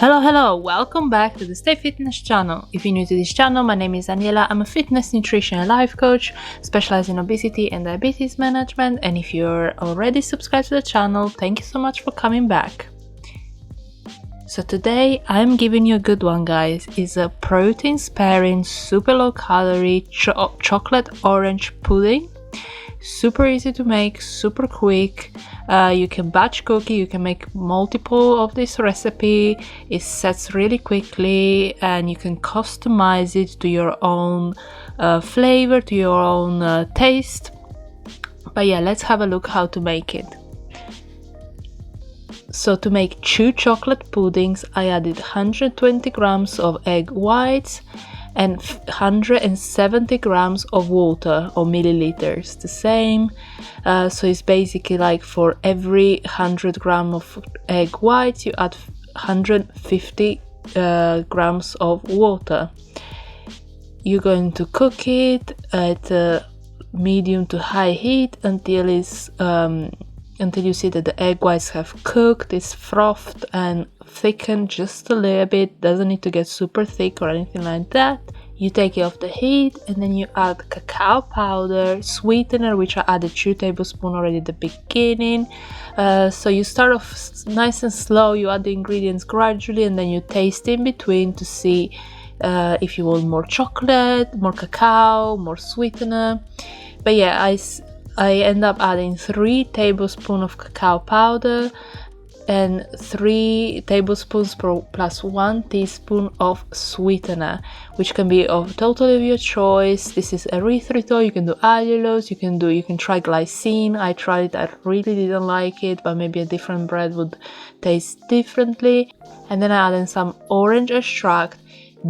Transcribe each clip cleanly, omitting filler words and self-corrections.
Hello, welcome back to the Stay Fitness channel. If you're new to this channel, my name is Daniela. I'm a fitness, nutrition and life coach specialized in obesity and diabetes management, and if you're already subscribed to the channel, thank you so much for coming back. So today I'm giving you a good one, guys. It's a protein sparing, super low calorie chocolate orange pudding. Super easy to make, super quick. You can batch cook it, you can make multiple of this recipe. It sets really quickly and you can customize it to your own flavor, to your own taste. But yeah, let's have a look how to make it. So to make 2 chocolate puddings, I added 120 grams of egg whites and 170 grams of water, or milliliters, the same. So it's basically like for every 100 grams of egg whites you add 150 grams of water. You're going to cook it at medium to high heat until you see that the egg whites have cooked, it's frothed and thickened just a little bit. Doesn't need to get super thick or anything like that. You take it off the heat and then you add cacao powder, sweetener, which I added 2 tablespoons already at the beginning. So you start off nice and slow, you add the ingredients gradually and then you taste in between to see if you want more chocolate, more cacao, more sweetener. But yeah, I end up adding 3 tablespoons of cacao powder and 3 tablespoons plus 1 teaspoon of sweetener, which can be of totally of your choice. This is erythritol. You can do allulose, you can try glycine. I tried it, I really didn't like it, but maybe a different bread would taste differently. And then I added some orange extract.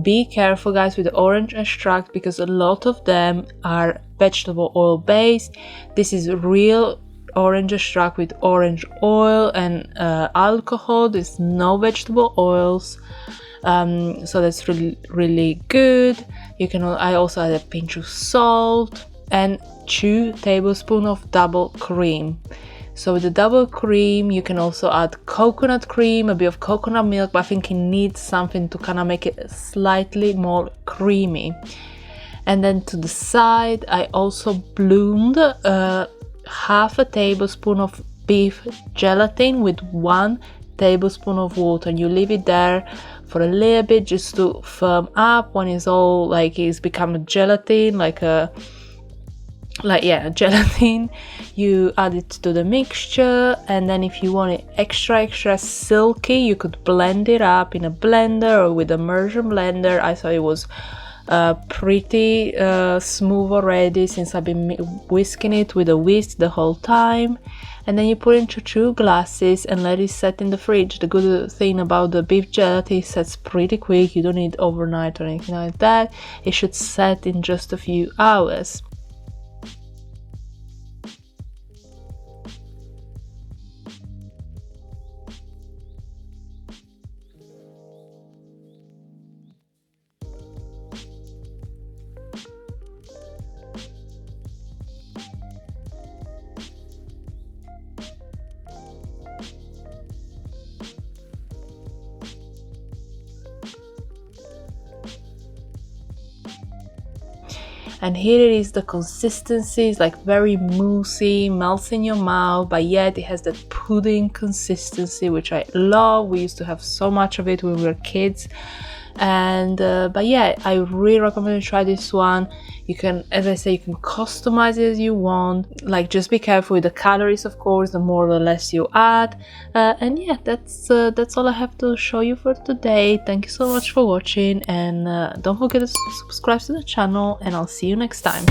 Be careful, guys, with the orange extract because a lot of them are vegetable oil based. This is real orange extract with orange oil and alcohol. There's no vegetable oils, so that's really good. I also add a pinch of salt and 2 tablespoons of double cream. So with the double cream you can also add coconut cream, a bit of coconut milk, but I think it needs something to kind of make it slightly more creamy. And then to the side I also bloomed half a tablespoon of beef gelatin with 1 tablespoon of water. You leave it there for a little bit just to firm up. When it's all like it's become a gelatin, gelatin, you add it to the mixture, and then if you want it extra silky, you could blend it up in a blender or with a immersion blender. I thought it was pretty smooth already since I've been whisking it with a whisk the whole time. And then you put it into 2 glasses and let it set in the fridge. The good thing about the beef gelatin, it sets pretty quick. You don't need overnight or anything like that. It should set in just a few hours. And here it is, the consistency is like very moussey, melts in your mouth, but yet it has that pudding consistency, which I love. We used to have so much of it when we were kids. And but yeah, I really recommend you try this one. You can, as I say, you can customize it as you want. Like, just be careful with the calories, of course, the more or less you add. And yeah, that's all I have to show you for today. Thank you so much for watching, and don't forget to subscribe to the channel, and I'll see you next time.